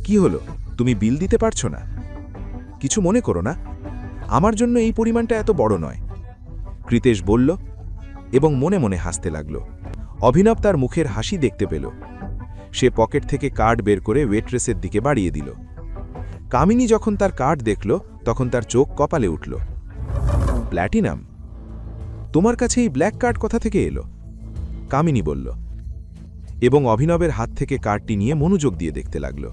কি হলো, তুমি বিল দিতে পারছো না? কিছু মনে করো না, আমার জন্য এই পরিমাণটা এত বড় নয়, কৃতেশ বলল এবং মনে মনে হাসতে লাগল। অভিনব তার মুখের হাসি দেখতে পেল। সে পকেট থেকে কার্ড বের করে ওয়েট্রেসের দিকে বাড়িয়ে দিল। কামিনী যখন তার কার্ড দেখল তখন তার চোখ কপালে উঠল। প্ল্যাটিনাম? তোমার কাছে এই ব্ল্যাক কার্ড কোথা থেকে এলো? কামিনী বলল এবং অভিনবের হাত থেকে কার্ডটি নিয়ে মনোযোগ দিয়ে দেখতে লাগল।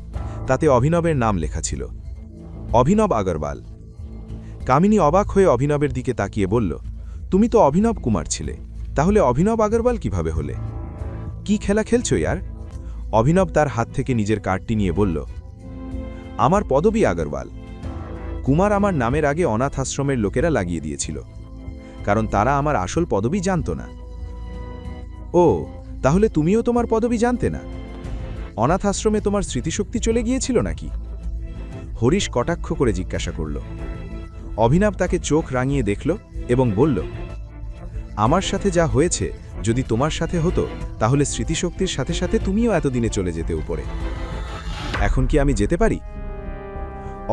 তাতে অভিনবের নাম লেখা ছিল, অভিনব আগরওয়াল। কামিনী অবাক হয়ে অভিনবের দিকে তাকিয়ে বলল, তুমি তো অভিনব কুমার ছিলে, তাহলে অভিনব আগরওয়াল কিভাবে হলে? কি খেলা খেলছো ইয়ার? অভিনব তার হাত থেকে নিজের কার্ডটি নিয়ে বলল, আমার পদবী আগরওয়াল। কুমার আমার নামের আগে অনাথ আশ্রমের লোকেরা লাগিয়ে দিয়েছিল, কারণ তারা আমার আসল পদবী জানত না। ও, তাহলে তুমিও তোমার পদবী জানতে না? অনাথ আশ্রমে তোমার স্মৃতিশক্তি চলে গিয়েছিল নাকি? হরিশ কটাক্ষ করে জিজ্ঞাসা করল। অভিনব তাকে চোখ রাঙিয়ে দেখল এবং বলল, আমার সাথে যা হয়েছে যদি তোমার সাথে হতো তাহলে স্মৃতিশক্তির সাথে সাথে তুমিও এতদিনে চলে যেতে উপরে। এখন কি আমি যেতে পারি?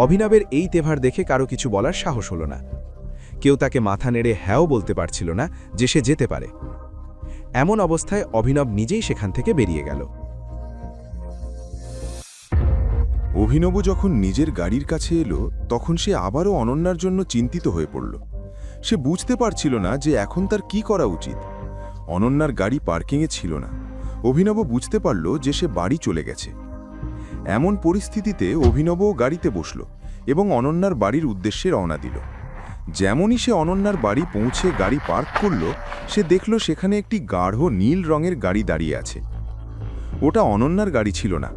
অভিনবের এই তেভার দেখে কারো কিছু বলার সাহস হল না। কেউ তাকে মাথা নেড়ে হ্যাঁও বলতে পারছিল না যে সে যেতে পারে। এমন অবস্থায় অভিনব নিজেই সেখান থেকে বেরিয়ে গেল। অভিনব যখন নিজের গাড়ির কাছে এলো তখন সে আবারও অনন্যার জন্য চিন্তিত হয়ে পড়ল। সে বুঝতে পারছিল না যে এখন তার কি করা উচিত। অনন্যার গাড়ি পার্কিংয়ে ছিল না। অভিনব বুঝতে পারল যে সে বাড়ি চলে গেছে। এমন পরিস্থিতিতে অভিনবও গাড়িতে বসল এবং অনন্যার বাড়ির উদ্দেশ্যে রওনা দিল। যেমনই সে অনন্যার বাড়ি পৌঁছে গাড়ি পার্ক করল, সে দেখল সেখানে একটি গাঢ় নীল রঙের গাড়ি দাঁড়িয়ে আছে। ওটা অনন্যার গাড়ি ছিল না,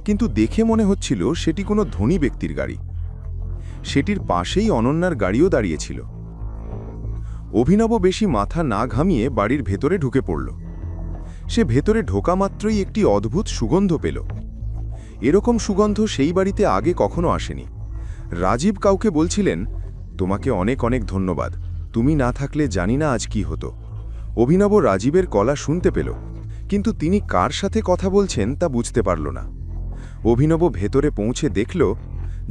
কিন্তু দেখে মনে হচ্ছিল সেটি কোনো ধনী ব্যক্তির গাড়ি। সেটির পাশেই অনন্যার গাড়িও দাঁড়িয়েছিল। অভিনব বেশি মাথা না ঘামিয়ে বাড়ির ভেতরে ঢুকে পড়ল। সে ভেতরে ঢোকা মাত্রই একটি অদ্ভুত সুগন্ধ পেল। এরকম সুগন্ধ সেই বাড়িতে আগে কখনো আসেনি। রাজীব কাউকে বলছিলেন, তোমাকে অনেক অনেক ধন্যবাদ, তুমি না থাকলে জানি না আজ কি হতো। অভিনব রাজীবের গলা শুনতে পেল, কিন্তু তিনি কার সাথে কথা বলছেন তা বুঝতে পারল না। অভিনব ভেতরে পৌঁছে দেখল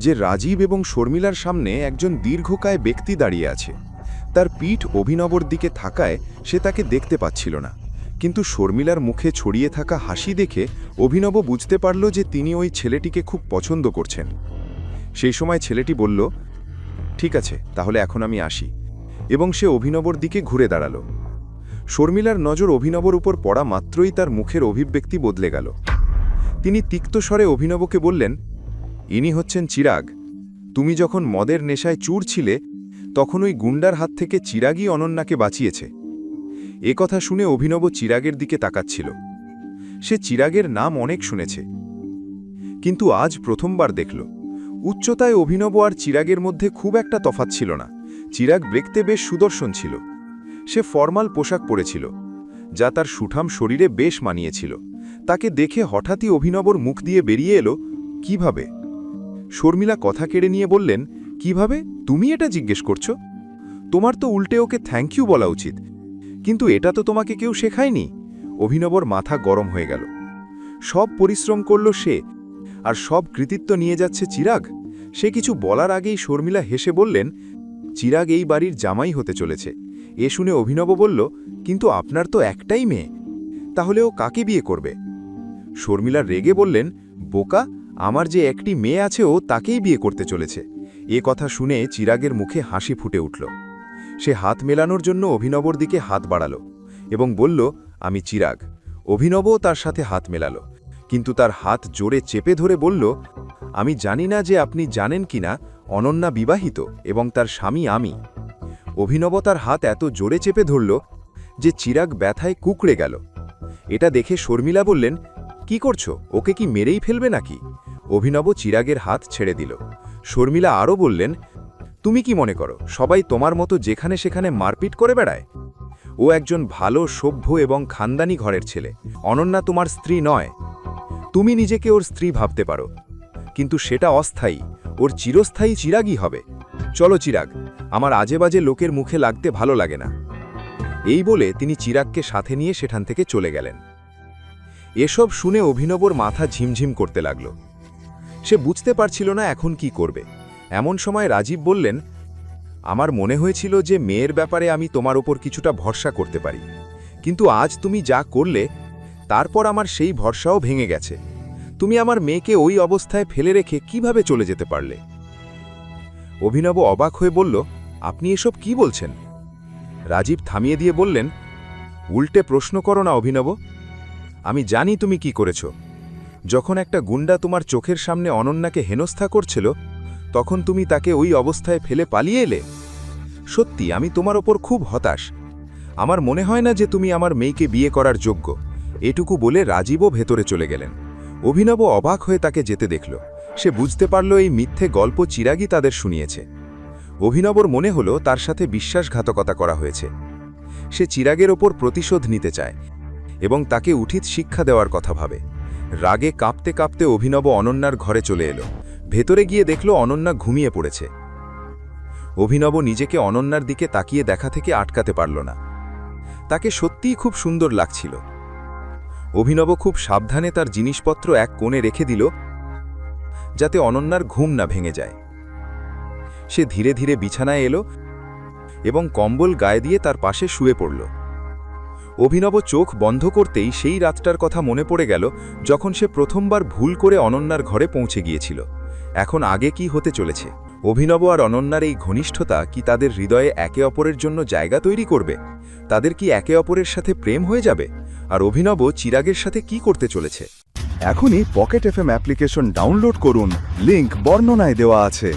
যে রাজীব এবং শর্মিলার সামনে একজন দীর্ঘকায় ব্যক্তি দাঁড়িয়ে আছে। তার পিঠ অভিনবর দিকে থাকায় সে তাকে দেখতে পাচ্ছিল না, কিন্তু শর্মিলার মুখে ছড়িয়ে থাকা হাসি দেখে অভিনব বুঝতে পারল যে তিনি ওই ছেলেটিকে খুব পছন্দ করছেন। সেই সময় ছেলেটি বলল, ঠিক আছে, তাহলে এখন আমি আসি, এবং সে অভিনবর দিকে ঘুরে দাঁড়াল। শর্মিলার নজর অভিনবর উপর পড়া মাত্রই তার মুখের অভিব্যক্তি বদলে গেল। তিনি তিক্ত স্বরে অভিনবকে বললেন, ইনি হচ্ছেন চিরাগ। তুমি যখন মদের নেশায় চুর ছিলে তখন ওই গুন্ডার হাত থেকে চিরাগই অনন্যাকে বাঁচিয়েছে। এ কথা শুনে অভিনব চিরাগের দিকে তাকাচ্ছিল। সে চিরাগের নাম অনেক শুনেছে, কিন্তু আজ প্রথমবার দেখল। উচ্চতায় অভিনব আর চিরাগের মধ্যে খুব একটা তফাৎ ছিল না। চিরাগ দেখতে বেশ সুদর্শন ছিল। সে ফর্মাল পোশাক পরেছিল, যা তার সুঠাম শরীরে বেশ মানিয়েছিল। তাকে দেখে হঠাৎই অভিনবর মুখ দিয়ে বেরিয়ে এলো, কিভাবে? শর্মিলা কথা কেড়ে নিয়ে বললেন, কিভাবে? তুমি এটা জিজ্ঞেস করছো? তোমার তো উল্টে ওকে থ্যাংক ইউ বলা উচিত, কিন্তু এটা তো তোমাকে কেউ শেখায়নি। অভিনবর মাথা গরম হয়ে গেল। সব পরিশ্রম করল সে, আর সব কৃতিত্ব নিয়ে যাচ্ছে চিরাগ। সে কিছু বলার আগেই শর্মিলা হেসে বললেন, চিরাগ এই বাড়ির জামাই হতে চলেছে। এ শুনে অভিনব বলল, কিন্তু আপনার তো একটাই মেয়ে, তাহলে ও কাকে বিয়ে করবে? শর্মিলা রেগে বললেন, বোকা, আমার যে একটি মেয়ে আছে ও তাকেই বিয়ে করতে চলেছে। এ কথা শুনে চিরাগের মুখে হাসি ফুটে উঠল। সে হাত মেলানোর জন্য অভিনবর দিকে হাত বাড়াল এবং বলল, আমি চিরাগ। অভিনবও তার সাথে হাত মেলাল, কিন্তু তার হাত জোরে চেপে ধরে বলল, আমি জানি না যে আপনি জানেন কিনা অনন্যা বিবাহিত এবং তার স্বামী আমি। অভিনব তার হাত এত জোরে চেপে ধরল যে চিরাগ ব্যথায় কুঁকড়ে গেল। এটা দেখে শর্মিলা বললেন, কি করছো? ওকে কি মেরেই ফেলবে নাকি? অভিনব চিরাগের হাত ছেড়ে দিল। শর্মিলা আরও বললেন, তুমি কি মনে করো সবাই তোমার মতো যেখানে সেখানে মারপিট করে বেড়ায়? ও একজন ভালো, সভ্য এবং খানদানি ঘরের ছেলে। অনন্যা তোমার স্ত্রী নয়। তুমি নিজেকে ওর স্ত্রী ভাবতে পারো, কিন্তু সেটা অস্থায়ী। ওর চিরস্থায়ী চিরাগই হবে। চলো চিরাগ, আমার আজেবাজে লোকের মুখে লাগতে ভালো লাগে না। এই বলে তিনি চিরাগকে সাথে নিয়ে সেখান থেকে চলে গেলেন। এসব শুনে অভিনবর মাথা ঝিমঝিম করতে লাগল। সে বুঝতে পারছিল না এখন কি করবে। এমন সময় রাজীব বললেন, আমার মনে হয়েছিল যে মেয়ের ব্যাপারে আমি তোমার ওপর কিছুটা ভরসা করতে পারি, কিন্তু আজ তুমি যা করলে তারপর আমার সেই ভরসাও ভেঙে গেছে। তুমি আমার মেয়েকে ওই অবস্থায় ফেলে রেখে কিভাবে চলে যেতে পারলে? অভিনব অবাক হয়ে বলল, আপনি এসব কি বলছেন? রাজীব থামিয়ে দিয়ে বললেন, উল্টে প্রশ্ন করো না অভিনব। আমি জানি তুমি কি করেছ। যখন একটা গুন্ডা তোমার চোখের সামনে অনন্যাকে হেনস্থা করছিল, তখন তুমি তাকে ওই অবস্থায় ফেলে পালিয়ে এলে। সত্যি আমি তোমার ওপর খুব হতাশ। আমার মনে হয় না যে তুমি আমার মেয়েকে বিয়ে করার যোগ্য। এটুকু বলে রাজীবও ভেতরে চলে গেলেন। অভিনব অবাক হয়ে তাকে যেতে দেখল। সে বুঝতে পারল এই মিথ্যে গল্প চিরাগই তাদের শুনিয়েছে। অভিনবর মনে হলো তার সাথে বিশ্বাসঘাতকতা করা হয়েছে। সে চিরাগের ওপর প্রতিশোধ নিতে চায় এবং তাকে উচিত শিক্ষা দেওয়ার কথা ভাবে। রাগে কাঁপতে কাঁপতে অভিনব অনন্যার ঘরে চলে এলো। ভেতরে গিয়ে দেখল অনন্যা ঘুমিয়ে পড়েছে। অভিনব নিজেকে অনন্যার দিকে তাকিয়ে দেখা থেকে আটকাতে পারল না। তাকে সত্যিই খুব সুন্দর লাগছিল। অভিনব খুব সাবধানে তার জিনিসপত্র এক কোণে রেখে দিল, যাতে অনন্যার ঘুম না ভেঙে যায়। সে ধীরে ধীরে বিছানায় এলো এবং কম্বল গায়ে দিয়ে তার পাশে শুয়ে পড়ল। অভিনব চোখ বন্ধ করতেই সেই রাতটার কথা মনে পড়ে গেল, যখন সে প্রথমবার ভুল করে অনন্যার ঘরে পৌঁছে গিয়েছিল। এখন আগে কি হতে চলেছে? অভিনব আর অনন্যার এই ঘনিষ্ঠতা কি তাদের হৃদয়ে একে অপরের জন্য জায়গা তৈরি করবে? তাদের কি একে অপরের সাথে প্রেম হয়ে যাবে? আর অভিনব চিরাগের সাথে কি করতে চলেছে? এখনই পকেট এফএম অ্যাপ্লিকেশন ডাউনলোড করুন, লিংক বর্ণনায় দেওয়া আছে।